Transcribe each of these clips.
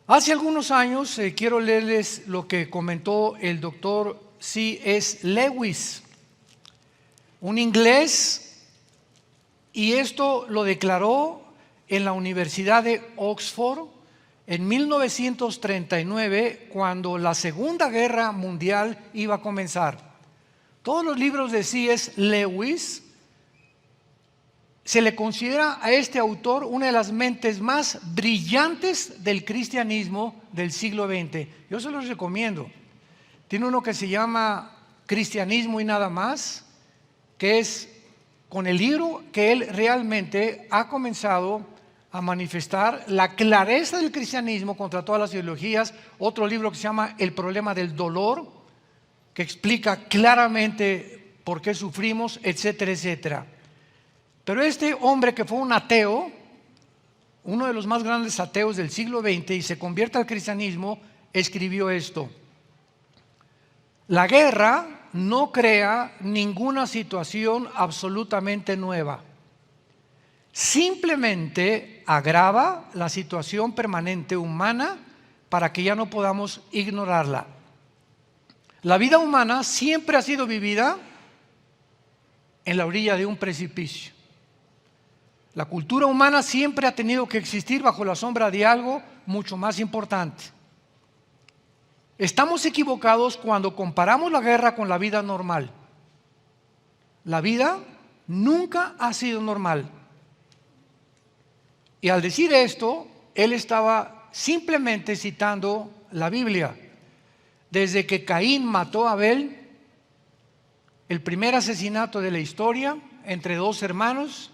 Hace algunos años quiero leerles lo que comentó el doctor C.S. Lewis, un inglés, y esto lo declaró en la Universidad de Oxford en 1939, cuando la Segunda Guerra Mundial iba a comenzar. Todos los libros de C.S. Lewis se le considera a este autor una de las mentes más brillantes del cristianismo del siglo XX. Yo se los recomiendo. Tiene uno que se llama Cristianismo y nada más, que es con el libro que él realmente ha comenzado a manifestar la clareza del cristianismo contra todas las ideologías. Otro libro que se llama El problema del dolor, que explica claramente por qué sufrimos, etcétera, etcétera. Pero este hombre, que fue un ateo, uno de los más grandes ateos del siglo XX, y se convierte al cristianismo, escribió esto: la guerra no crea ninguna situación absolutamente nueva, simplemente agrava la situación permanente humana para que ya no podamos ignorarla. La vida humana siempre ha sido vivida en la orilla de un precipicio. La cultura humana siempre ha tenido que existir bajo la sombra de algo mucho más importante. Estamos equivocados cuando comparamos la guerra con la vida normal. La vida nunca ha sido normal. Y al decir esto, él estaba simplemente citando la Biblia. Desde que Caín mató a Abel, el primer asesinato de la historia entre dos hermanos,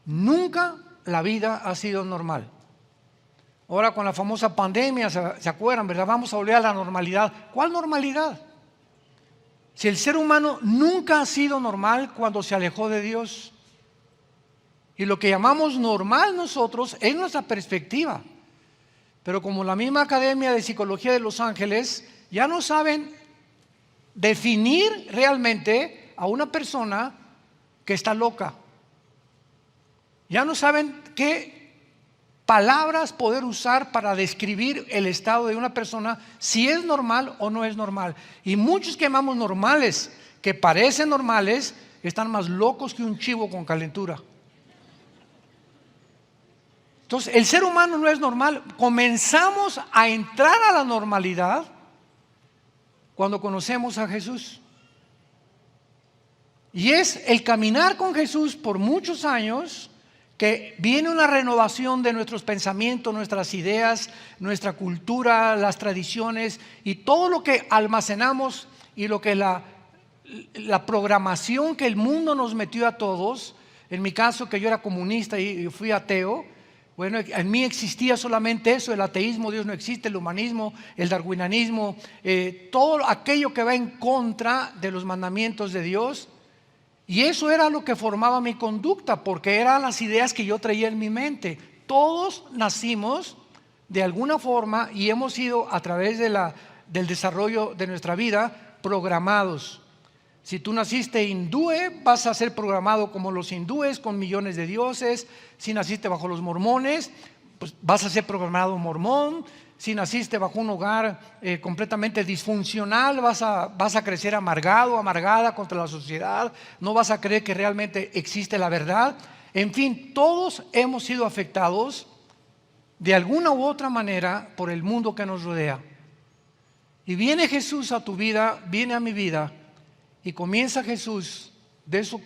nunca la vida ha sido normal. Ahora con la famosa pandemia, ¿se acuerdan, verdad? Vamos a volver a la normalidad. ¿Cuál normalidad? Si el ser humano nunca ha sido normal cuando se alejó de Dios. Y lo que llamamos normal nosotros es nuestra perspectiva. Pero como la misma Academia de Psicología de Los Ángeles ya no saben definir realmente a una persona que está loca. Ya no saben qué palabras poder usar para describir el estado de una persona, si es normal o no es normal. Y muchos que llamamos normales, que parecen normales, están más locos que un chivo con calentura. Entonces, el ser humano no es normal. Comenzamos a entrar a la normalidad cuando conocemos a Jesús. Y es el caminar con Jesús por muchos años que viene una renovación de nuestros pensamientos, nuestras ideas, nuestra cultura, las tradiciones y todo lo que almacenamos y lo que la programación que el mundo nos metió a todos. En mi caso, que yo era comunista y fui ateo, bueno, en mí existía solamente eso: el ateísmo, Dios no existe, el humanismo, el darwinianismo, todo aquello que va en contra de los mandamientos de Dios. Y eso era lo que formaba mi conducta, porque eran las ideas que yo traía en mi mente. Todos nacimos de alguna forma y hemos sido, a través del desarrollo de nuestra vida, programados. Si tú naciste hindú, vas a ser programado como los hindúes, con millones de dioses. Si naciste bajo los mormones, pues vas a ser programado mormón. Si naciste bajo un hogar completamente disfuncional, vas a crecer amargado, amargada contra la sociedad. No vas a creer que realmente existe la verdad. En fin, todos hemos sido afectados de alguna u otra manera por el mundo que nos rodea. Y viene Jesús a tu vida, viene a mi vida, y comienza Jesús. De eso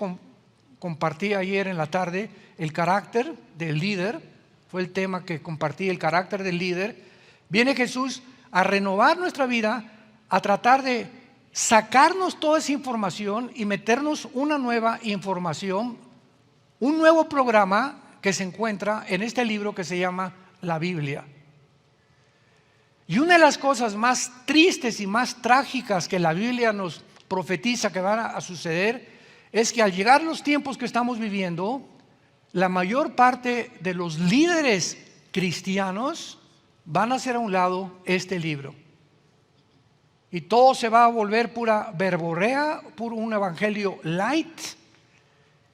compartí ayer en la tarde, el carácter del líder. Fue el tema que compartí, el carácter del líder. Viene Jesús a renovar nuestra vida, a tratar de sacarnos toda esa información y meternos una nueva información, un nuevo programa que se encuentra en este libro que se llama la Biblia. Y una de las cosas más tristes y más trágicas que la Biblia nos profetiza que van a suceder es que al llegar los tiempos que estamos viviendo, la mayor parte de los líderes cristianos van a hacer a un lado este libro. Y todo se va a volver pura verborrea, puro un evangelio light,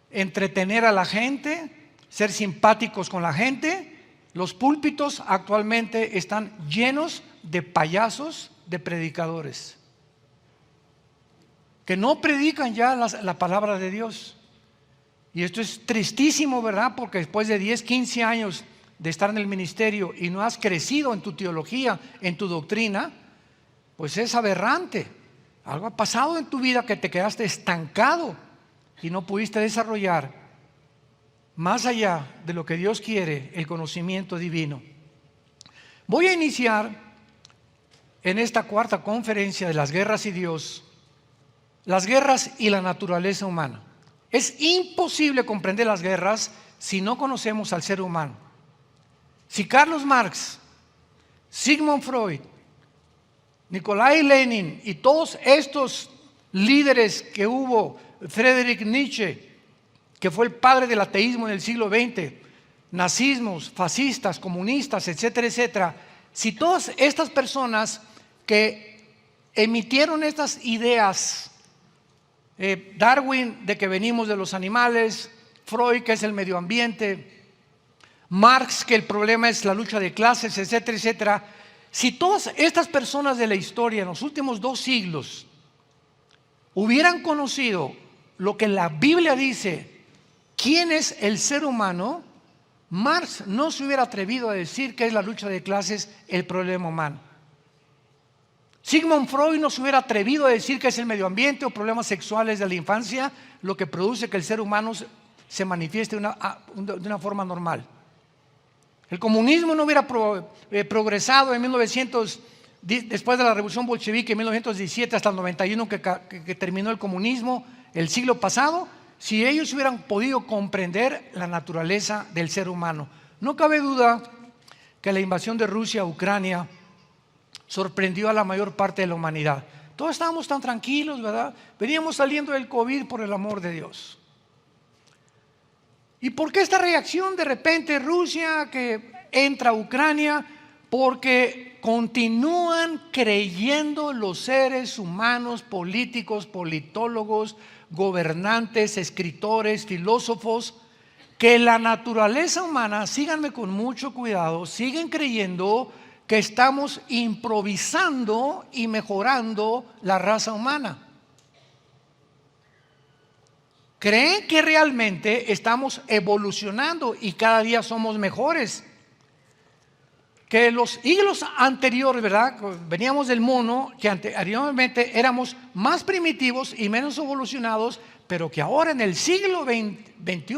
entretener a la gente, ser simpáticos con la gente Los púlpitos actualmente están llenos de payasos, de predicadores, que no predican ya la palabra de Dios. Y esto es tristísimo, ¿verdad? Porque después de 10, 15 años de estar en el ministerio y no has crecido en tu teología, en tu doctrina, pues es aberrante. Algo ha pasado en tu vida que te quedaste estancado y no pudiste desarrollar más allá de lo que Dios quiere, el conocimiento divino. Voy a iniciar en esta cuarta conferencia de las guerras y Dios, las guerras y la naturaleza humana. Es imposible comprender las guerras si no conocemos al ser humano. Si Carlos Marx, Sigmund Freud, Nikolai Lenin y todos estos líderes que hubo, Friedrich Nietzsche, que fue el padre del ateísmo en el siglo XX, nazismos, fascistas, comunistas, etcétera, etcétera, si todas estas personas que emitieron estas ideas, Darwin, de que venimos de los animales, Freud, que es el medio ambiente, Marx, que el problema es la lucha de clases, etcétera, etcétera. Si todas estas personas de la historia en los últimos 2 siglos hubieran conocido lo que la Biblia dice, quién es el ser humano, Marx no se hubiera atrevido a decir que es la lucha de clases el problema humano. Sigmund Freud no se hubiera atrevido a decir que es el medio ambiente o problemas sexuales de la infancia lo que produce que el ser humano se manifieste de una forma normal. El comunismo no hubiera progresado en 1900, después de la revolución bolchevique en 1917 hasta el 91 que terminó el comunismo el siglo pasado, si ellos hubieran podido comprender la naturaleza del ser humano. No cabe duda que la invasión de Rusia a Ucrania sorprendió a la mayor parte de la humanidad. Todos estábamos tan tranquilos, ¿verdad? Veníamos saliendo del COVID, por el amor de Dios. ¿Y por qué esta reacción de repente Rusia que entra a Ucrania? Porque continúan creyendo los seres humanos, políticos, politólogos, gobernantes, escritores, filósofos, que la naturaleza humana, síganme con mucho cuidado, siguen creyendo que estamos improvisando y mejorando la raza humana. Creen que realmente estamos evolucionando y cada día somos mejores. Que los siglos anteriores, ¿verdad? Veníamos del mono, que anteriormente éramos más primitivos y menos evolucionados, pero que ahora en el siglo XXI,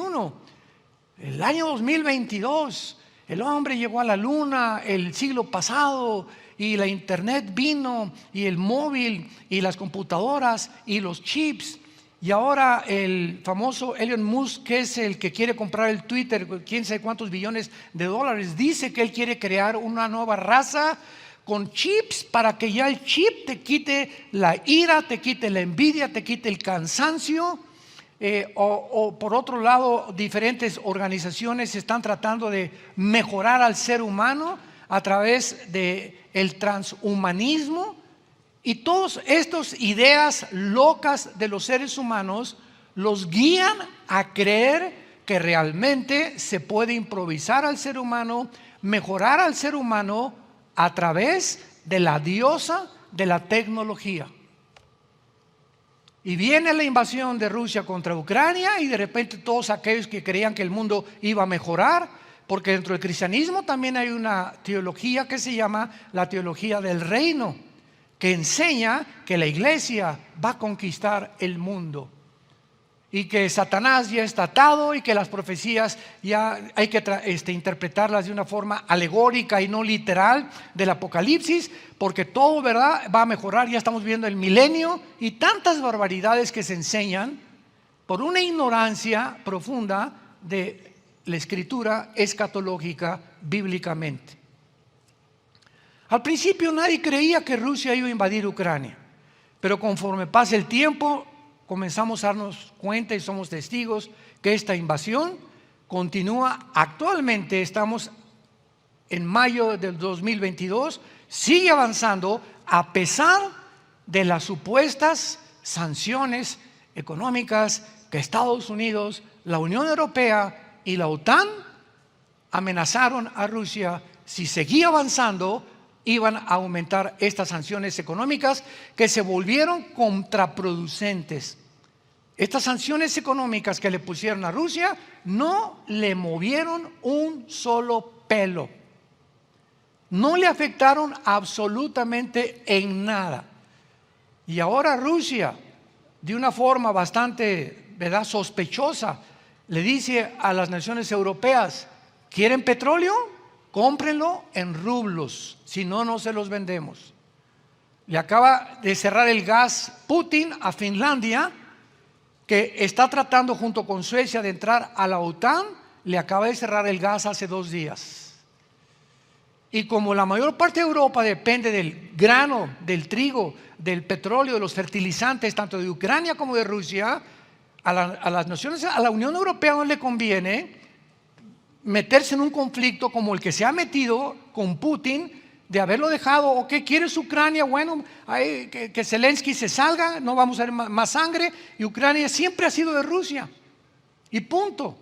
el año 2022, el hombre llegó a la luna el siglo pasado y la internet vino y el móvil y las computadoras y los chips. Y ahora el famoso Elon Musk, que es el que quiere comprar el Twitter, quién sabe cuántos billones de dólares, dice que él quiere crear una nueva raza con chips para que ya el chip te quite la ira, te quite la envidia, te quite el cansancio. O por otro lado, diferentes organizaciones están tratando de mejorar al ser humano a través del transhumanismo. Y todas estas ideas locas de los seres humanos los guían a creer que realmente se puede improvisar al ser humano, mejorar al ser humano a través de la diosa de la tecnología. Y viene la invasión de Rusia contra Ucrania y de repente todos aquellos que creían que el mundo iba a mejorar, porque dentro del cristianismo también hay una teología que se llama la teología del reino, que enseña que la iglesia va a conquistar el mundo y que Satanás ya está atado y que las profecías ya hay que interpretarlas de una forma alegórica y no literal del Apocalipsis, porque todo, ¿verdad?, va a mejorar. Ya estamos viendo el milenio y tantas barbaridades que se enseñan por una ignorancia profunda de la escritura escatológica bíblicamente. Al principio nadie creía que Rusia iba a invadir Ucrania, pero conforme pasa el tiempo comenzamos a darnos cuenta y somos testigos que esta invasión continúa. Actualmente estamos en mayo del 2022, sigue avanzando a pesar de las supuestas sanciones económicas que Estados Unidos, la Unión Europea y la OTAN amenazaron a Rusia, si seguía avanzando, iban a aumentar estas sanciones económicas que se volvieron contraproducentes. Estas sanciones económicas que le pusieron a Rusia no le movieron un solo pelo. No le afectaron absolutamente en nada. Y ahora Rusia, de una forma bastante, ¿verdad?, sospechosa, le dice a las naciones europeas: ¿quieren petróleo? Cómprenlo en rublos, si no, no se los vendemos. Le acaba de cerrar el gas Putin a Finlandia, que está tratando junto con Suecia de entrar a la OTAN. Le acaba de cerrar el gas hace 2 días. Y como la mayor parte de Europa depende del grano, del trigo, del petróleo, de los fertilizantes, tanto de Ucrania como de Rusia, a las naciones, a la Unión Europea no le conviene meterse en un conflicto como el que se ha metido con Putin, de haberlo dejado. ¿O qué quieres Ucrania? Bueno, que Zelensky se salga, no vamos a ver más sangre, y Ucrania siempre ha sido de Rusia, y punto.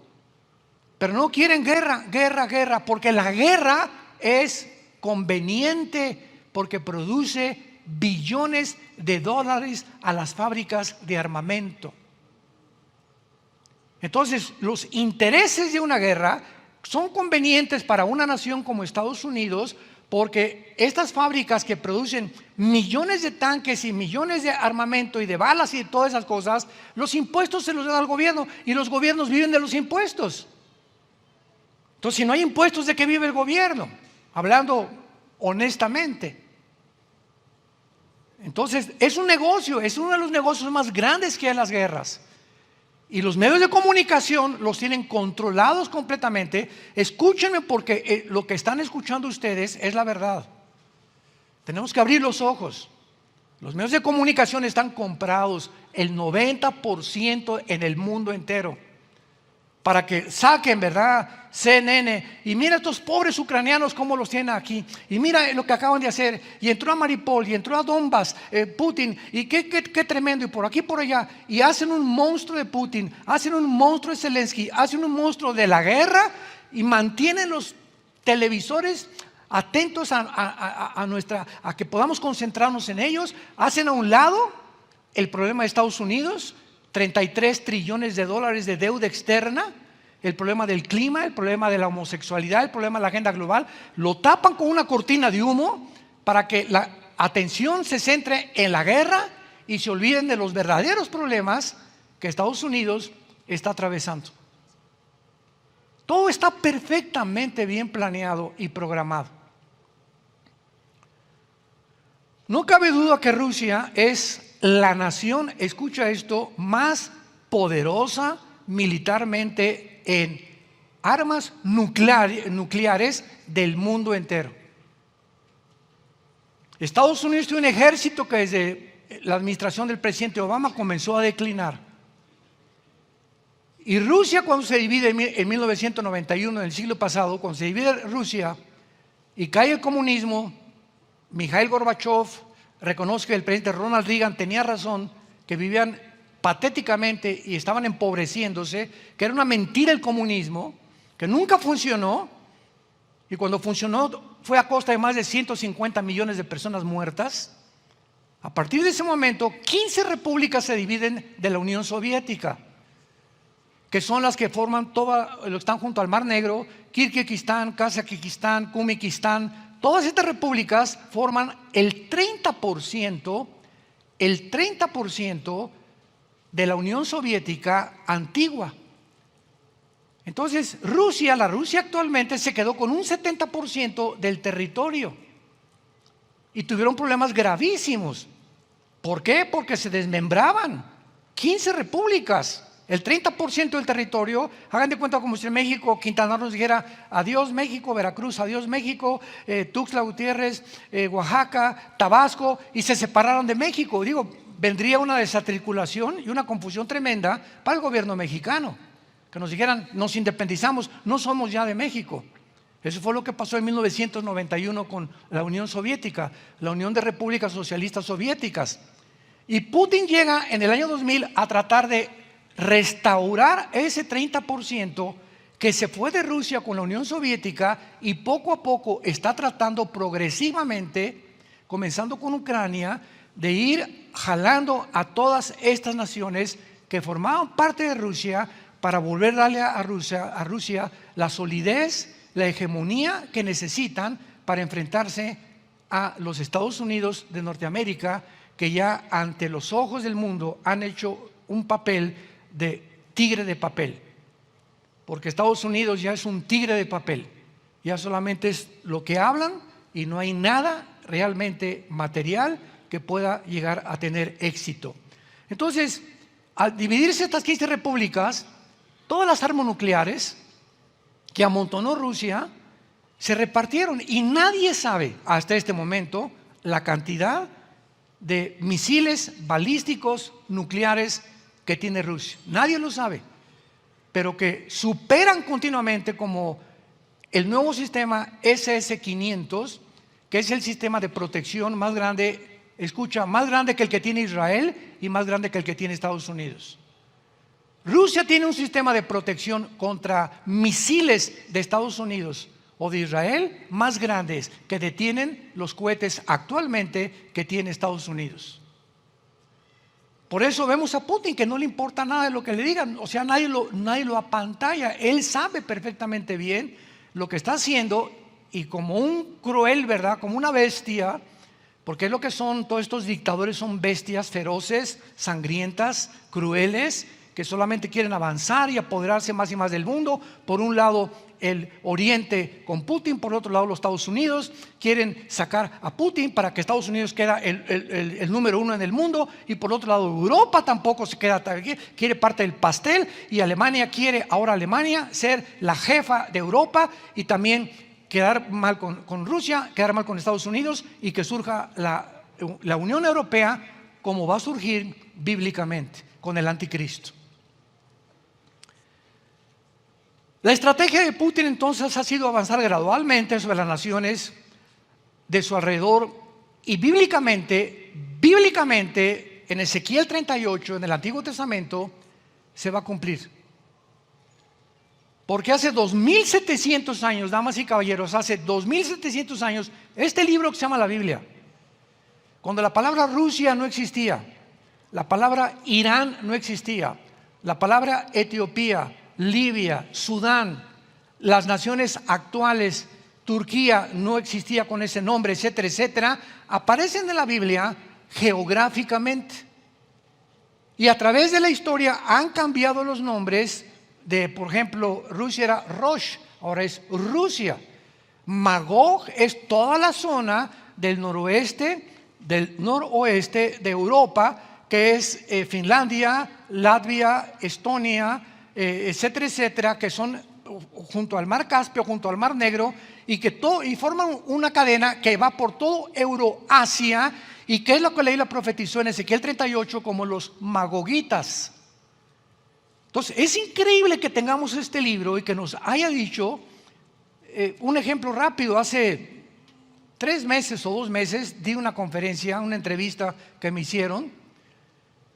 Pero no quieren guerra, guerra, guerra, porque la guerra es conveniente, porque produce billones de dólares a las fábricas de armamento. Entonces, los intereses de una guerra son convenientes para una nación como Estados Unidos, porque estas fábricas que producen millones de tanques y millones de armamento y de balas y de todas esas cosas, los impuestos se los dan al gobierno, y los gobiernos viven de los impuestos. Entonces, si no hay impuestos, ¿de qué vive el gobierno? Hablando honestamente. Entonces, es un negocio, es uno de los negocios más grandes que hay en las guerras. Y los medios de comunicación los tienen controlados completamente. Escúchenme, porque lo que están escuchando ustedes es la verdad. Tenemos que abrir los ojos. Los medios de comunicación están comprados, el 90% en el mundo entero, para que saquen, ¿verdad?, CNN, y mira estos pobres ucranianos cómo los tienen aquí, y mira lo que acaban de hacer, y entró a Mariupol, y entró a Donbass, Putin, y qué tremendo, y por aquí por allá, y hacen un monstruo de Putin, hacen un monstruo de Zelensky, hacen un monstruo de la guerra, y mantienen los televisores atentos a que podamos concentrarnos en ellos. Hacen a un lado el problema de Estados Unidos, 33 trillones de dólares de deuda externa, el problema del clima, el problema de la homosexualidad, el problema de la agenda global. Lo tapan con una cortina de humo para que la atención se centre en la guerra y se olviden de los verdaderos problemas que Estados Unidos está atravesando. Todo está perfectamente bien planeado y programado. No cabe duda que Rusia es la nación, escucha esto, más poderosa militarmente en armas nucleares del mundo entero. Estados Unidos tiene un ejército que desde la administración del presidente Obama comenzó a declinar. Y Rusia, cuando se divide en 1991, en el siglo pasado, cuando se divide Rusia y cae el comunismo, Mikhail Gorbachev reconoce que el presidente Ronald Reagan tenía razón, que vivían patéticamente y estaban empobreciéndose, que era una mentira el comunismo, que nunca funcionó, y cuando funcionó fue a costa de más de 150 millones de personas muertas. A partir de ese momento, 15 repúblicas se dividen de la Unión Soviética, que son las que forman están junto al Mar Negro: Kirguistán, Kazajistán, Kumikistán. Todas estas repúblicas forman el 30% de la Unión Soviética antigua. Entonces, la Rusia actualmente se quedó con un 70% del territorio y tuvieron problemas gravísimos. ¿Por qué? Porque se desmembraban. 15 repúblicas, el 30% del territorio. Hagan de cuenta como si en México Quintana Roo nos dijera: adiós México, Veracruz, adiós México, Tuxtla Gutiérrez, Oaxaca, Tabasco, y se separaron de México. Vendría una desatriculación y una confusión tremenda para el gobierno mexicano, que nos dijeran: nos independizamos, no somos ya de México. Eso fue lo que pasó en 1991 con la Unión Soviética, la Unión de Repúblicas Socialistas Soviéticas. Y Putin llega en el año 2000 a tratar de restaurar ese 30% que se fue de Rusia con la Unión Soviética y poco a poco está tratando progresivamente, comenzando con Ucrania, de ir jalando a todas estas naciones que formaban parte de Rusia para volver a darle a Rusia la solidez, la hegemonía que necesitan para enfrentarse a los Estados Unidos de Norteamérica, que ya ante los ojos del mundo han hecho un papel de tigre de papel, porque Estados Unidos ya es un tigre de papel, ya solamente es lo que hablan y no hay nada realmente material que pueda llegar a tener éxito. Entonces, al dividirse estas 15 repúblicas, todas las armas nucleares que amontonó Rusia se repartieron y nadie sabe hasta este momento la cantidad de misiles balísticos nucleares que tiene Rusia. Nadie lo sabe, pero que superan continuamente, como el nuevo sistema SS-500, que es el sistema de protección más grande, escucha, más grande que el que tiene Israel y más grande que el que tiene Estados Unidos. Rusia tiene un sistema de protección contra misiles de Estados Unidos o de Israel más grandes que detienen los cohetes actualmente que tiene Estados Unidos. Por eso vemos a Putin, que no le importa nada de lo que le digan, o sea, nadie lo apantalla. Él sabe perfectamente bien lo que está haciendo, y como un cruel, ¿verdad? Como una bestia, porque es lo que son todos estos dictadores, son bestias feroces, sangrientas, crueles, que solamente quieren avanzar y apoderarse más y más del mundo. Por un lado el Oriente con Putin, por otro lado los Estados Unidos quieren sacar a Putin para que Estados Unidos quede el número uno en el mundo, y por otro lado Europa tampoco se queda, quiere parte del pastel, y Alemania quiere ahora ser la jefa de Europa y también quedar mal con Rusia, quedar mal con Estados Unidos, y que surja la Unión Europea como va a surgir bíblicamente con el anticristo. La estrategia de Putin entonces ha sido avanzar gradualmente sobre las naciones de su alrededor, y bíblicamente en Ezequiel 38, en el Antiguo Testamento, se va a cumplir. Porque hace 2700 años, damas y caballeros, hace 2700 años, este libro que se llama la Biblia, cuando la palabra Rusia no existía, la palabra Irán no existía, la palabra Etiopía, Libia, Sudán, las naciones actuales, Turquía no existía con ese nombre, etcétera, etcétera, aparecen en la Biblia geográficamente. Y a través de la historia han cambiado los nombres de, por ejemplo, Rusia era Rosh, ahora es Rusia. Magog es toda la zona del noroeste, del noroeste de Europa, que es Finlandia, Latvia, Estonia, etcétera, etcétera, que son junto al mar Caspio, junto al mar Negro, y forman una cadena que va por todo Euroasia, y que es lo que la Biblia profetizó en Ezequiel 38 como los magogitas. Entonces es increíble que tengamos este libro y que nos haya dicho, un ejemplo rápido, hace 3 meses o 2 meses di una conferencia, una entrevista que me hicieron.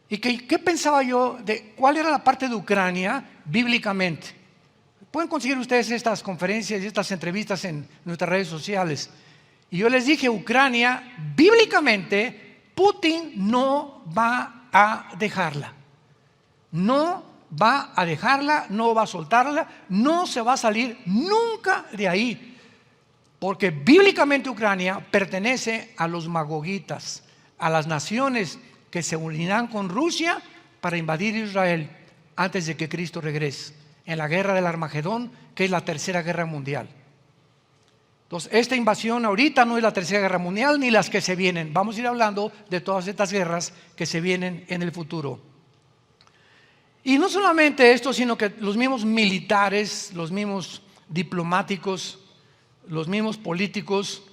¿Y qué pensaba yo de cuál era la parte de Ucrania bíblicamente? Pueden conseguir ustedes estas conferencias y estas entrevistas en nuestras redes sociales. Y yo les dije, Ucrania, bíblicamente, Putin no va a dejarla. No va a dejarla, no va a soltarla, no se va a salir nunca de ahí. Porque bíblicamente Ucrania pertenece a los magogitas, a las naciones que se unirán con Rusia para invadir Israel antes de que Cristo regrese, en la guerra del Armagedón, que es la tercera guerra mundial. Entonces, esta invasión ahorita no es la tercera guerra mundial ni las que se vienen. Vamos a ir hablando de todas estas guerras que se vienen en el futuro. Y no solamente esto, sino que los mismos militares, los mismos diplomáticos, los mismos políticos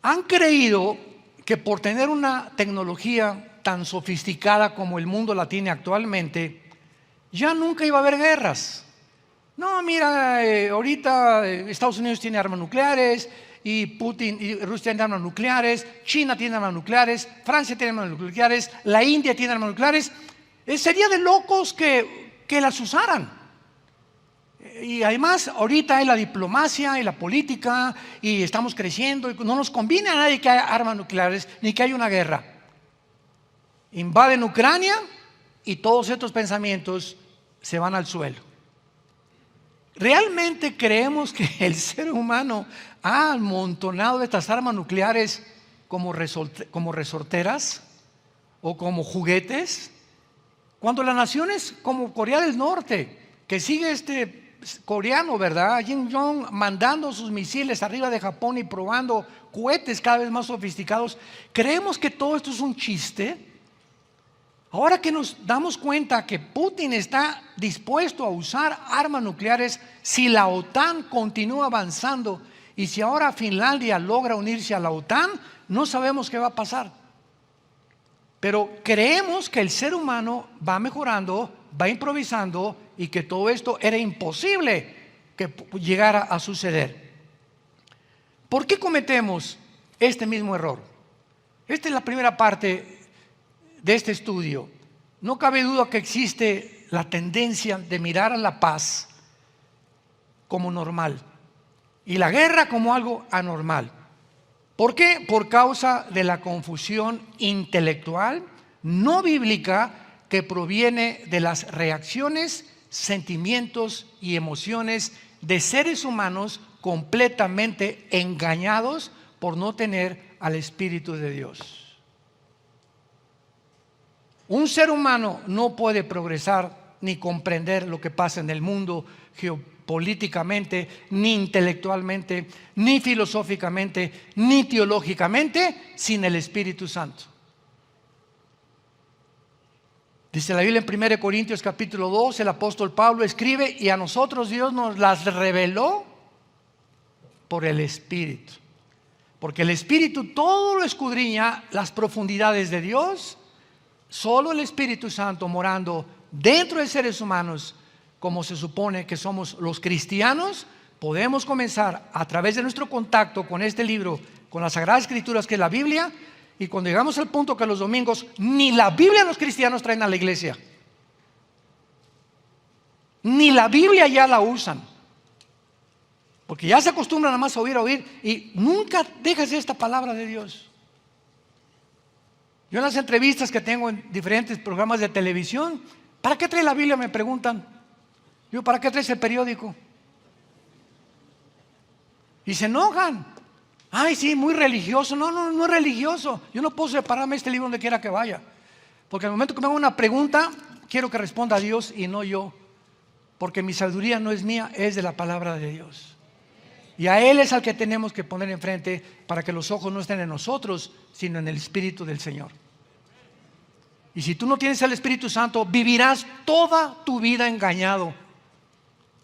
han creído que por tener una tecnología tan sofisticada como el mundo la tiene actualmente, ya nunca iba a haber guerras. No, mira, ahorita Estados Unidos tiene armas nucleares, y Putin y Rusia tienen armas nucleares, China tiene armas nucleares, Francia tiene armas nucleares, la India tiene armas nucleares. Sería de locos que las usaran. Y además ahorita hay la diplomacia y la política y estamos creciendo y no nos conviene a nadie que haya armas nucleares ni que haya una guerra. Invaden Ucrania y todos estos pensamientos se van al suelo. ¿Realmente creemos que el ser humano ha amontonado estas armas nucleares como resorteras o como juguetes? Cuando las naciones como Corea del Norte, que sigue este coreano, ¿verdad? Kim Jong mandando sus misiles arriba de Japón y probando cohetes cada vez más sofisticados, ¿creemos que todo esto es un chiste? Ahora que nos damos cuenta que Putin está dispuesto a usar armas nucleares, si la OTAN continúa avanzando y si ahora Finlandia logra unirse a la OTAN, no sabemos qué va a pasar. Pero creemos que el ser humano va mejorando, va improvisando y que todo esto era imposible que llegara a suceder. ¿Por qué cometemos este mismo error? Esta es la primera parte de este estudio. No cabe duda que existe la tendencia de mirar a la paz como normal y la guerra como algo anormal. ¿Por qué? Por causa de la confusión intelectual no bíblica que proviene de las reacciones, sentimientos y emociones de seres humanos completamente engañados por no tener al Espíritu de Dios. Un ser humano no puede progresar ni comprender lo que pasa en el mundo geopolíticamente, ni intelectualmente, ni filosóficamente, ni teológicamente sin el Espíritu Santo. Dice la Biblia en 1 Corintios capítulo 2, el apóstol Pablo escribe: y a nosotros Dios nos las reveló por el Espíritu. Porque el Espíritu todo lo escudriña, las profundidades de Dios. Solo el Espíritu Santo morando dentro de seres humanos, como se supone que somos los cristianos, podemos comenzar a través de nuestro contacto con este libro, con las Sagradas Escrituras que es la Biblia. Y cuando llegamos al punto que los domingos ni la Biblia los cristianos traen a la iglesia, ni la Biblia ya la usan, porque ya se acostumbran nada más a oír y nunca dejas esta palabra de Dios. Yo en las entrevistas que tengo en diferentes programas de televisión, ¿para qué trae la Biblia?, me preguntan. Yo, ¿para qué traes el periódico? Y se enojan. Ay, sí, muy religioso. No es religioso. Yo no puedo separarme de este libro donde quiera que vaya. Porque al momento que me hagan una pregunta, quiero que responda a Dios y no yo. Porque mi sabiduría no es mía, es de la palabra de Dios. Y a Él es al que tenemos que poner enfrente para que los ojos no estén en nosotros, sino en el Espíritu del Señor. Y si tú no tienes el Espíritu Santo, vivirás toda tu vida engañado.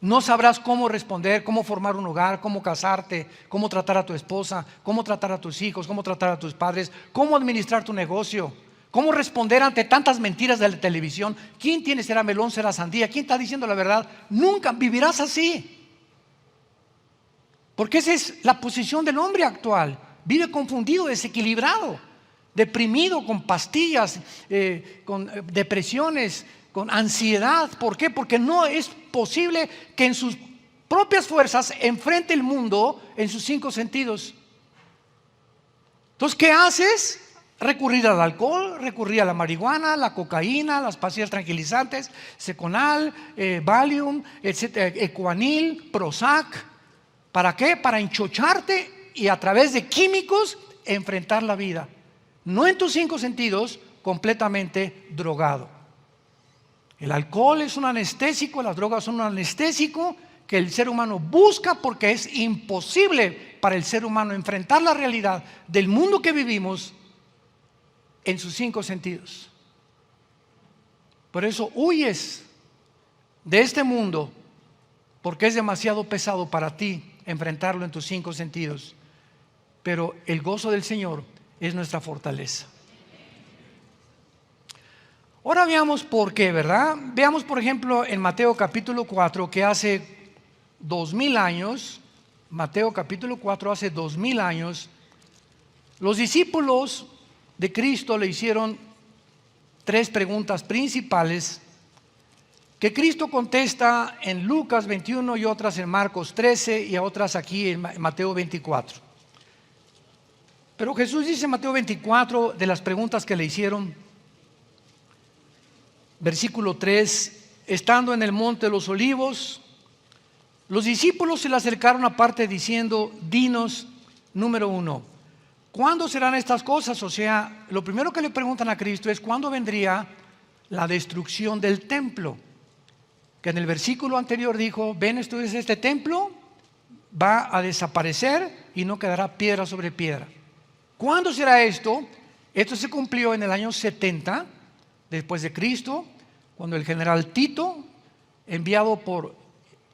No sabrás cómo responder, cómo formar un hogar, cómo casarte, cómo tratar a tu esposa, cómo tratar a tus hijos, cómo tratar a tus padres, cómo administrar tu negocio, cómo responder ante tantas mentiras de la televisión. ¿Quién tiene? ¿Será melón? ¿Será sandía? ¿Quién está diciendo la verdad? Nunca vivirás así. Porque esa es la posición del hombre actual. Vive confundido, desequilibrado, deprimido, con pastillas, con depresiones, con ansiedad. ¿Por qué? Porque no es posible que en sus propias fuerzas enfrente el mundo en sus 5 sentidos. Entonces, ¿qué haces? Recurrir al alcohol, recurrir a la marihuana, la cocaína, las pastillas tranquilizantes, Seconal, Valium, etcétera, Ecuanil, Prozac. ¿Para qué? Para enchocharte y a través de químicos enfrentar la vida. No en tus 5 sentidos, completamente drogado. El alcohol es un anestésico, las drogas son un anestésico que el ser humano busca porque es imposible para el ser humano enfrentar la realidad del mundo que vivimos en sus 5 sentidos. Por eso huyes de este mundo, porque es demasiado pesado para ti enfrentarlo en tus 5 sentidos. Pero el gozo del Señor es nuestra fortaleza. Ahora veamos por qué, ¿verdad? Veamos, por ejemplo, en Mateo capítulo 4, que hace 2000 años, Mateo capítulo 4, hace 2000 años, los discípulos de Cristo le hicieron 3 preguntas principales que Cristo contesta en Lucas 21 y otras en Marcos 13 y a otras aquí en Mateo 24. Pero Jesús dice en Mateo 24 de las preguntas que le hicieron, versículo 3, estando en el monte de los olivos, los discípulos se le acercaron aparte diciendo, dinos, número 1, ¿cuándo serán estas cosas? O sea, lo primero que le preguntan a Cristo es ¿cuándo vendría la destrucción del templo? Que en el versículo anterior dijo, ven ustedes, este templo va a desaparecer y no quedará piedra sobre piedra. ¿Cuándo será esto? Esto se cumplió en el año 70 después de Cristo, cuando el general Tito, enviado por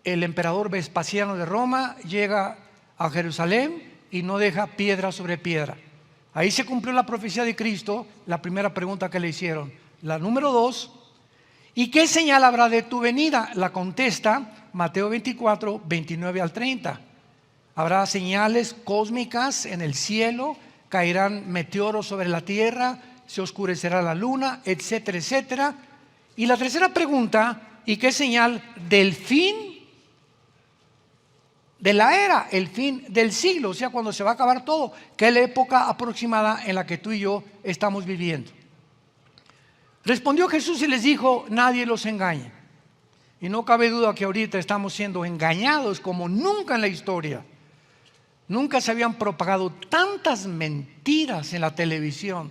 el emperador Vespasiano de Roma, llega a Jerusalén y no deja piedra sobre piedra. Ahí se cumplió la profecía de Cristo, la primera pregunta que le hicieron. La número 2, ¿y qué señal habrá de tu venida? La contesta Mateo 24, 29 al 30. Habrá señales cósmicas en el cielo, caerán meteoros sobre la tierra, se oscurecerá la luna, etcétera, etcétera. Y la tercera pregunta, ¿y qué señal del fin de la era, el fin del siglo? O sea, cuando se va a acabar todo, ¿qué es la época aproximada en la que tú y yo estamos viviendo? Respondió Jesús y les dijo, nadie los engañe. Y no cabe duda que ahorita estamos siendo engañados como nunca en la historia. Nunca se habían propagado tantas mentiras en la televisión,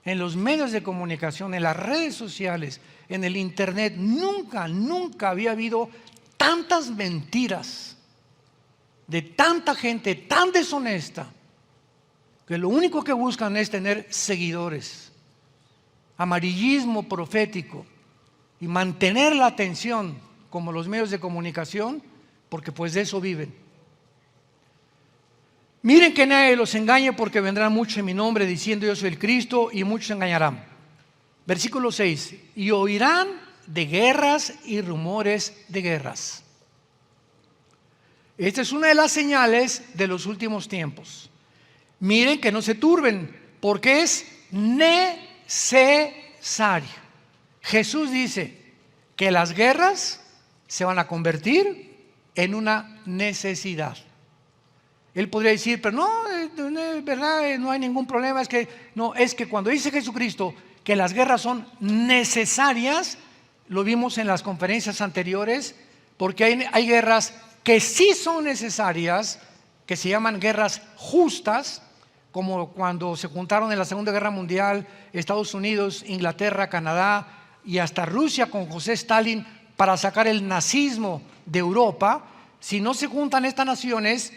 en los medios de comunicación, en las redes sociales, en el internet. Nunca había habido tantas mentiras de tanta gente tan deshonesta que lo único que buscan es tener seguidores, amarillismo profético y mantener la atención como los medios de comunicación, porque pues de eso viven. Miren que nadie los engañe, porque vendrán muchos en mi nombre diciendo yo soy el Cristo y muchos se engañarán. Versículo 6, y oirán de guerras y rumores de guerras. Esta es una de las señales de los últimos tiempos. Miren que no se turben, porque es necesario. Jesús dice que las guerras se van a convertir en una necesidad. Él podría decir, pero no, es verdad, no hay ningún problema. Es que cuando dice Jesucristo que las guerras son necesarias, lo vimos en las conferencias anteriores, porque hay guerras que sí son necesarias, que se llaman guerras justas, como cuando se juntaron en la Segunda Guerra Mundial Estados Unidos, Inglaterra, Canadá y hasta Rusia con José Stalin para sacar el nazismo de Europa. Si no se juntan estas naciones,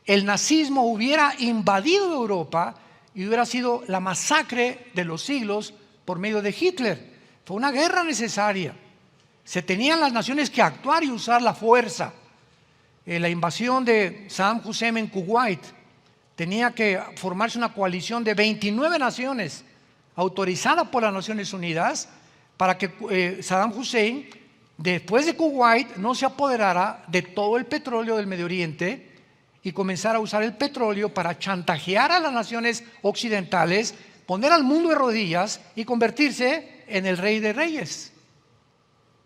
el nazismo hubiera invadido Europa y hubiera sido la masacre de los siglos por medio de Hitler. Fue una guerra necesaria. Se tenían las naciones que actuar y usar la fuerza. La invasión de Saddam Hussein en Kuwait, tenía que formarse una coalición de 29 naciones autorizada por las Naciones Unidas para que Saddam Hussein, después de Kuwait, no se apoderara de todo el petróleo del Medio Oriente y comenzar a usar el petróleo para chantajear a las naciones occidentales, poner al mundo de rodillas y convertirse en el rey de reyes.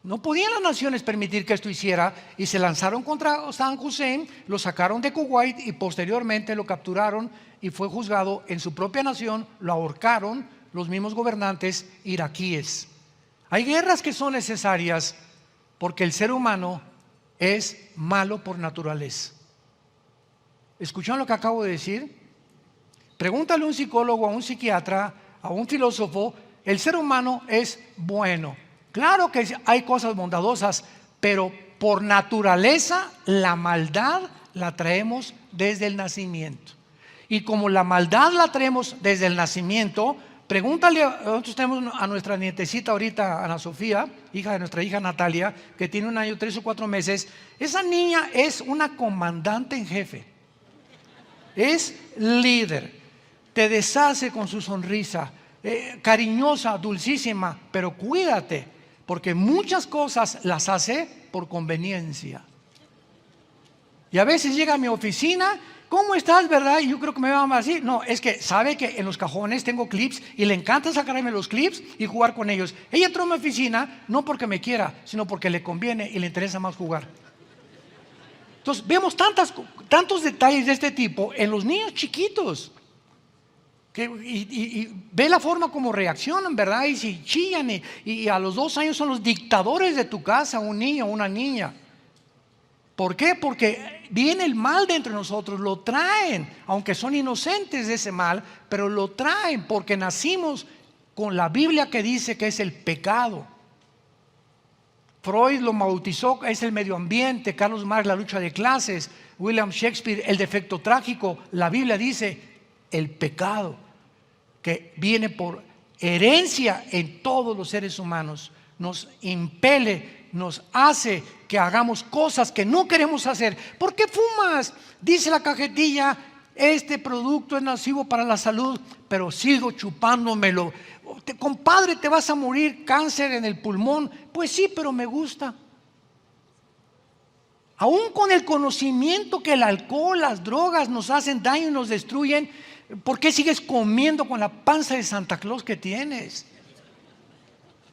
No podían las naciones permitir que esto hiciera y se lanzaron contra Saddam Hussein, lo sacaron de Kuwait y posteriormente lo capturaron y fue juzgado en su propia nación, lo ahorcaron los mismos gobernantes iraquíes. Hay guerras que son necesarias porque el ser humano es malo por naturaleza. ¿Escucharon lo que acabo de decir? Pregúntale a un psicólogo, a un psiquiatra, a un filósofo. El ser humano es bueno. Claro que hay cosas bondadosas, pero por naturaleza la maldad la traemos desde el nacimiento. Y como la maldad la traemos desde el nacimiento, pregúntale, nosotros tenemos a nuestra nietecita ahorita, Ana Sofía, hija de nuestra hija Natalia, que tiene 1 año, 3 o 4 meses. Esa niña es una comandante en jefe. Es líder, te deshace con su sonrisa, cariñosa, dulcísima, pero cuídate, porque muchas cosas las hace por conveniencia. Y a veces llega a mi oficina ¿cómo estás, verdad? Y yo creo que me va a llamar así. No, es que sabe que en los cajones tengo clips y le encanta sacarme los clips y jugar con ellos. Ella entró a mi oficina no porque me quiera, sino porque le conviene y le interesa más jugar. Entonces, vemos tantos detalles de este tipo en los niños chiquitos. Y ve la forma como reaccionan, ¿verdad? Y si chillan y a los 2 años son los dictadores de tu casa, un niño o una niña. ¿Por qué? Porque viene el mal dentro de nosotros, lo traen, aunque son inocentes de ese mal, pero lo traen porque nacimos con la Biblia que dice que es el pecado. Freud lo bautizó, es el medio ambiente, Carlos Marx la lucha de clases, William Shakespeare el defecto trágico. La Biblia dice el pecado que viene por herencia en todos los seres humanos, nos impele, nos hace que hagamos cosas que no queremos hacer. ¿Por qué fumas? Dice la cajetilla, este producto es nocivo para la salud, pero sigo chupándomelo. Compadre, te vas a morir, cáncer en el pulmón. Pues sí, pero me gusta. Aún con el conocimiento que el alcohol, las drogas nos hacen daño y nos destruyen, ¿por qué sigues comiendo con la panza de Santa Claus que tienes?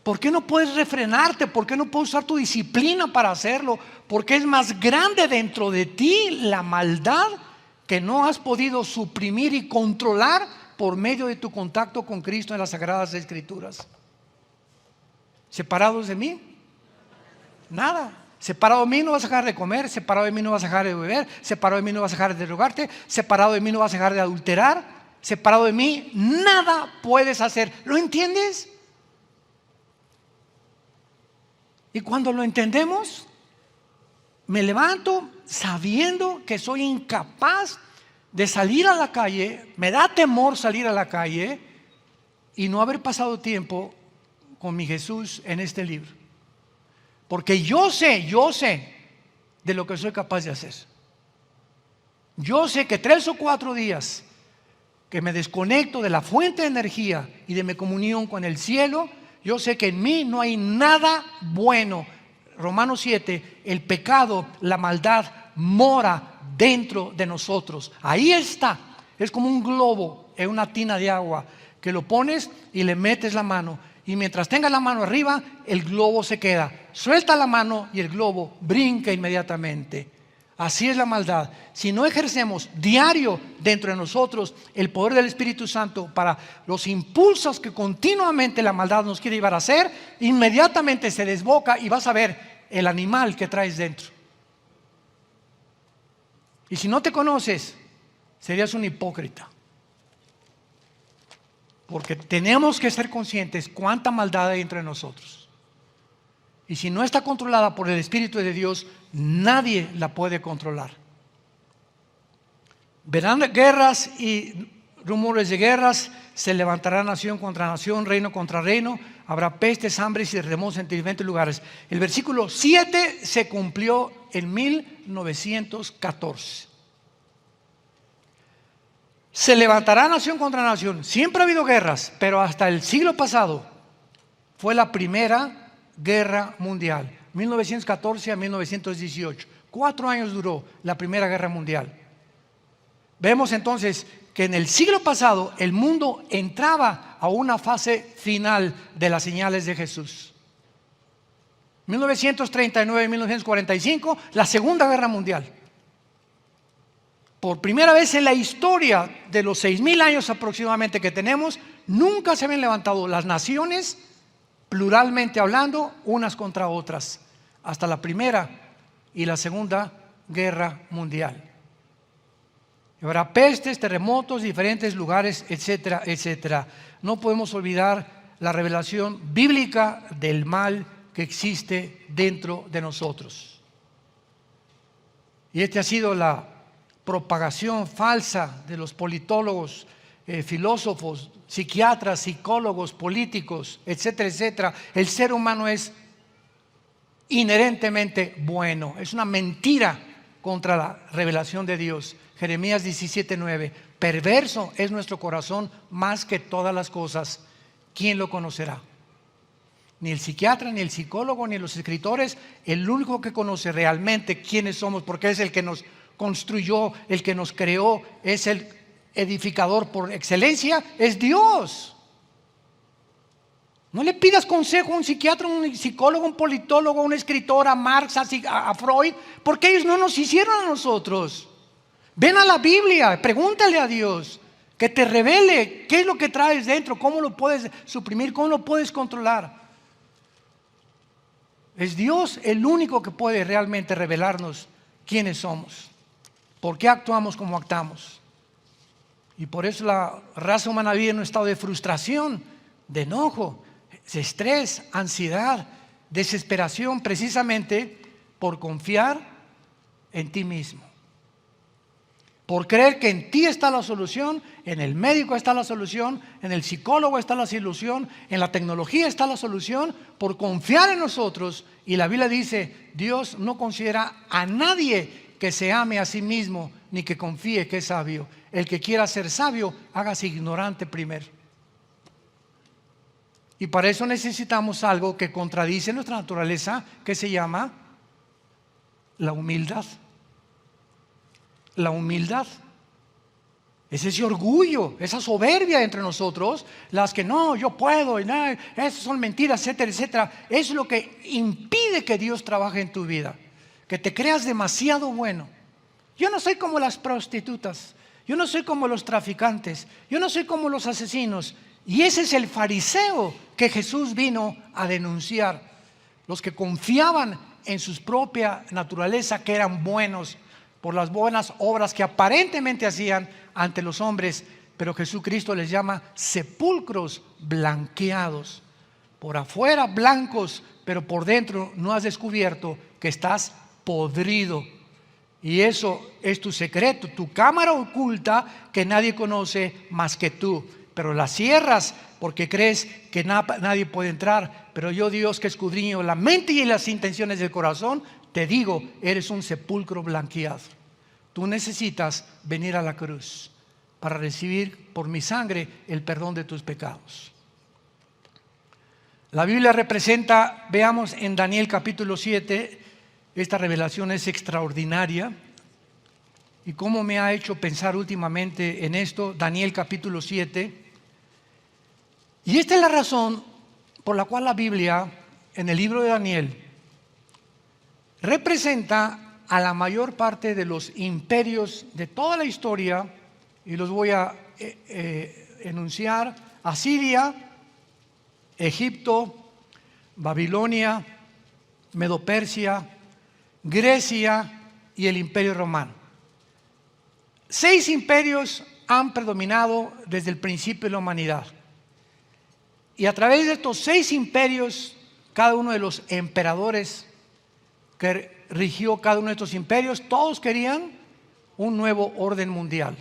¿Por qué no puedes refrenarte? ¿Por qué no puedes usar tu disciplina para hacerlo? Porque es más grande dentro de ti la maldad que no has podido suprimir y controlar por medio de tu contacto con Cristo en las Sagradas Escrituras. ¿Separados de mí? Nada. Separado de mí no vas a dejar de comer, separado de mí no vas a dejar de beber, separado de mí no vas a dejar de drogarte, separado de mí no vas a dejar de adulterar, separado de mí nada puedes hacer. ¿Lo entiendes? Y cuando lo entendemos, me levanto sabiendo que soy incapaz de salir a la calle, me da temor salir a la calle y no haber pasado tiempo con mi Jesús en este libro. Porque yo sé de lo que soy capaz de hacer. Yo sé que 3 o 4 días que me desconecto de la fuente de energía y de mi comunión con el cielo, yo sé que en mí no hay nada bueno. Romanos 7, el pecado, la maldad mora dentro de nosotros. Ahí está. Es como un globo en una tina de agua que lo pones y le metes la mano. Y mientras tengas la mano arriba, el globo se queda. Suelta la mano y el globo brinca inmediatamente. Así es la maldad. Si no ejercemos diario dentro de nosotros el poder del Espíritu Santo para los impulsos que continuamente la maldad nos quiere llevar a hacer, inmediatamente se desboca y vas a ver el animal que traes dentro. Y si no te conoces, serías un hipócrita. Porque tenemos que ser conscientes cuánta maldad hay entre nosotros. Y si no está controlada por el Espíritu de Dios, nadie la puede controlar. Verán guerras y rumores de guerras, se levantará nación contra nación, reino contra reino, habrá pestes, hambres y terremotos en diferentes lugares. El versículo 7 se cumplió en 1914. Se levantará nación contra nación. Siempre ha habido guerras, pero hasta el siglo pasado fue la primera guerra mundial, 1914 a 1918. 4 años duró la primera guerra mundial. Vemos entonces que en el siglo pasado el mundo entraba a una fase final de las señales de Jesús. 1939-1945, la Segunda Guerra Mundial. Por primera vez en la historia de los 6,000 años aproximadamente que tenemos, nunca se habían levantado las naciones, pluralmente hablando, unas contra otras, hasta la Primera y la Segunda Guerra Mundial. Y habrá pestes, terremotos, diferentes lugares, etcétera, etcétera. No podemos olvidar la revelación bíblica del mal que existe dentro de nosotros. Y esta ha sido la propagación falsa de los politólogos, filósofos, psiquiatras, psicólogos, políticos, etcétera, etcétera. El ser humano es inherentemente bueno. Es una mentira contra la revelación de Dios. Jeremías 17:9. Perverso es nuestro corazón más que todas las cosas. ¿Quién lo conocerá? Ni el psiquiatra, ni el psicólogo, ni los escritores. El único que conoce realmente quiénes somos, porque es el que nos construyó, el que nos creó, es el edificador por excelencia, es Dios. No le pidas consejo a un psiquiatra, un psicólogo, un politólogo, a un escritor, a Marx, a Freud, porque ellos no nos hicieron a nosotros. Ven a la Biblia, pregúntale a Dios que te revele qué es lo que traes dentro, cómo lo puedes suprimir, cómo lo puedes controlar. Es Dios el único que puede realmente revelarnos quiénes somos, por qué actuamos como actuamos. Y por eso la raza humana vive en un estado de frustración, de enojo, de estrés, ansiedad, desesperación, precisamente por confiar en ti mismo. Por creer que en ti está la solución, en el médico está la solución, en el psicólogo está la solución, en la tecnología está la solución, por confiar en nosotros. Y la Biblia dice, Dios no considera a nadie que se ame a sí mismo, ni que confíe que es sabio. El que quiera ser sabio, hágase ignorante primero. Y para eso necesitamos algo que contradice nuestra naturaleza, que se llama la humildad. La humildad es ese orgullo, esa soberbia entre nosotros, las que no, yo puedo, y no, esas son mentiras, etcétera, etcétera. Es lo que impide que Dios trabaje en tu vida, que te creas demasiado bueno. Yo no soy como las prostitutas, yo no soy como los traficantes, yo no soy como los asesinos. Y ese es el fariseo que Jesús vino a denunciar. Los que confiaban en su propia naturaleza, que eran buenos por las buenas obras que aparentemente hacían ante los hombres, pero Jesucristo les llama sepulcros blanqueados. Por afuera blancos, pero por dentro no has descubierto que estás podrido. Y eso es tu secreto, tu cámara oculta que nadie conoce más que tú. Pero la cierras porque crees que nadie puede entrar. Pero yo, Dios, que escudriño la mente y las intenciones del corazón, te digo, eres un sepulcro blanqueado. Tú necesitas venir a la cruz para recibir por mi sangre el perdón de tus pecados. La Biblia representa, veamos en Daniel capítulo 7, esta revelación es extraordinaria. Y cómo me ha hecho pensar últimamente en esto, Daniel capítulo 7. Y esta es la razón por la cual la Biblia, en el libro de Daniel, representa a la mayor parte de los imperios de toda la historia, y los voy a enunciar: Asiria, Egipto, Babilonia, Medo-Persia, Grecia y el Imperio Romano. 6 imperios han predominado desde el principio de la humanidad. Y a través de estos 6 imperios, cada uno de los emperadores que rigió cada uno de estos imperios, todos querían un nuevo orden mundial.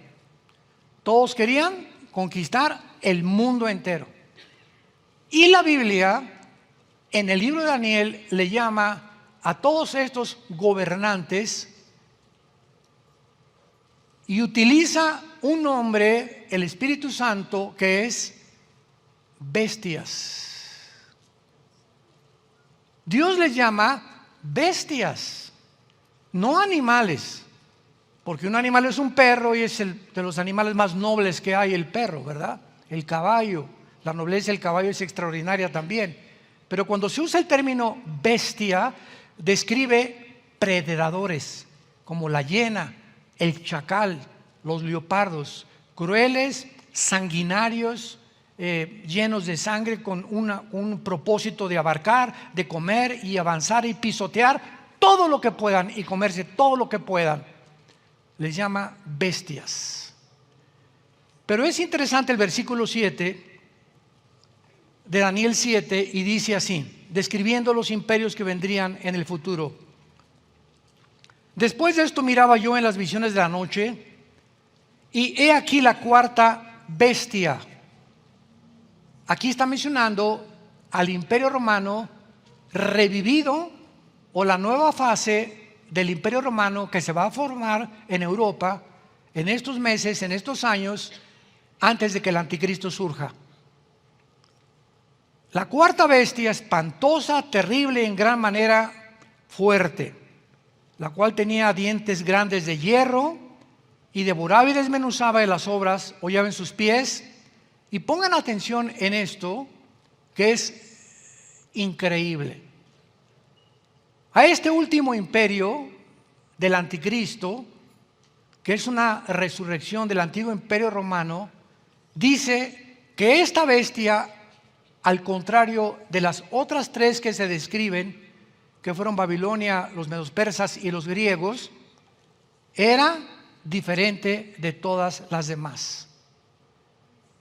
Todos querían conquistar el mundo entero. Y la Biblia, en el libro de Daniel, le llama a todos estos gobernantes y utiliza un nombre, el Espíritu Santo, que es bestias. Dios les llama bestias, no animales, porque un animal es un perro y es el de los animales más nobles que hay, el perro, ¿verdad? El caballo, la nobleza del caballo es extraordinaria también. Pero cuando se usa el término bestia, describe predadores como la hiena, el chacal, los leopardos, crueles, sanguinarios, llenos de sangre, con un propósito de abarcar, de comer y avanzar y pisotear todo lo que puedan y comerse todo lo que puedan. Les llama bestias. Pero es interesante el versículo 7 de Daniel 7, y dice así, describiendo los imperios que vendrían en el futuro: después de esto miraba yo en las visiones de la noche, y he aquí la cuarta bestia. Aquí está mencionando al Imperio Romano revivido, o la nueva fase del Imperio Romano que se va a formar en Europa en estos meses, en estos años, antes de que el anticristo surja. La cuarta bestia, espantosa, terrible, en gran manera fuerte. la cual tenía dientes grandes de hierro, y devoraba y desmenuzaba de las obras, hollaba en sus pies. Y pongan atención en esto, que es increíble. A este último imperio del anticristo, que es una resurrección del antiguo imperio romano, dice que esta bestia, al contrario de las otras tres que se describen, que fueron Babilonia, los medos persas y los griegos, era diferente de todas las demás.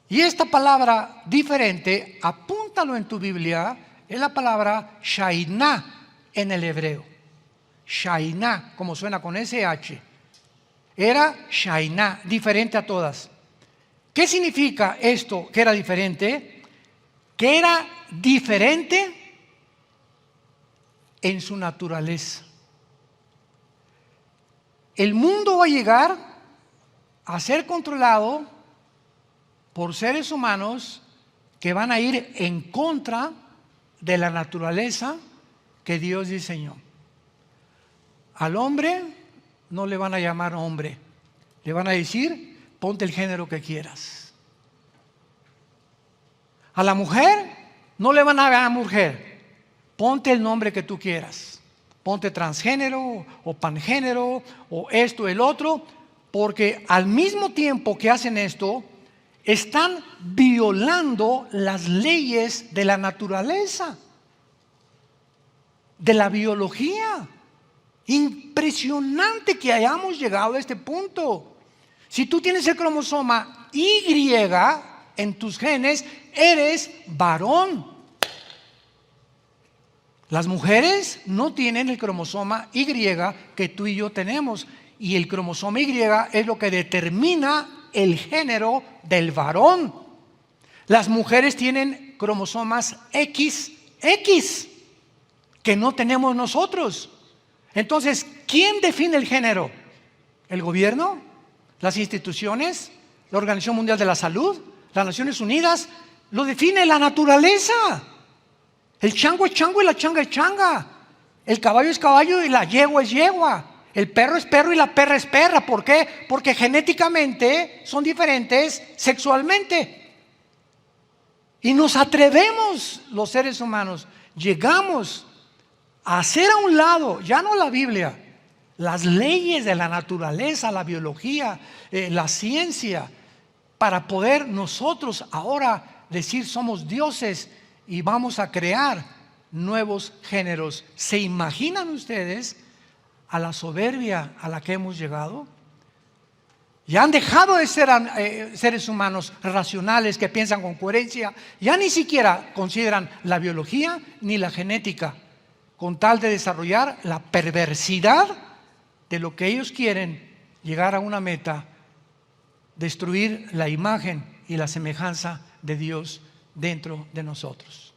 Y esta palabra diferente, apúntalo en tu Biblia, es la palabra Shainá en el hebreo. Shainá, como suena con SH. Era Shainá, diferente a todas. ¿Qué significa esto que era diferente? Que era diferente en su naturaleza. El mundo va a llegar a ser controlado por seres humanos que van a ir en contra de la naturaleza que Dios diseñó. Al hombre no le van a llamar hombre, le van a decir: ponte el género que quieras. A la mujer no le van a llamar mujer, ponte el nombre que tú quieras. Ponte transgénero o pangénero o esto, el otro, porque al mismo tiempo que hacen esto, están violando las leyes de la naturaleza, de la biología. Impresionante que hayamos llegado a este punto. Si tú tienes el cromosoma Y en tus genes, eres varón. Las mujeres no tienen el cromosoma Y que tú y yo tenemos, y el cromosoma Y es lo que determina el género del varón. Las mujeres tienen cromosomas XX que no tenemos nosotros. Entonces, ¿quién define el género? ¿El gobierno? ¿Las instituciones? ¿La Organización Mundial de la Salud? ¿Las Naciones Unidas? Lo define la naturaleza. El chango es chango y la changa es changa. El caballo es caballo y la yegua es yegua. El perro es perro y la perra es perra. ¿Por qué? Porque genéticamente son diferentes sexualmente. Y nos atrevemos, los seres humanos, llegamos a hacer a un lado, ya no la Biblia, las leyes de la naturaleza, la biología, la ciencia, para poder nosotros ahora decir somos dioses y vamos a crear nuevos géneros. ¿Se imaginan ustedes a la soberbia a la que hemos llegado? Ya han dejado de ser seres humanos racionales que piensan con coherencia. Ya ni siquiera consideran la biología ni la genética, con tal de desarrollar la perversidad de lo que ellos quieren, llegar a una meta: destruir la imagen y la semejanza de Dios dentro de nosotros.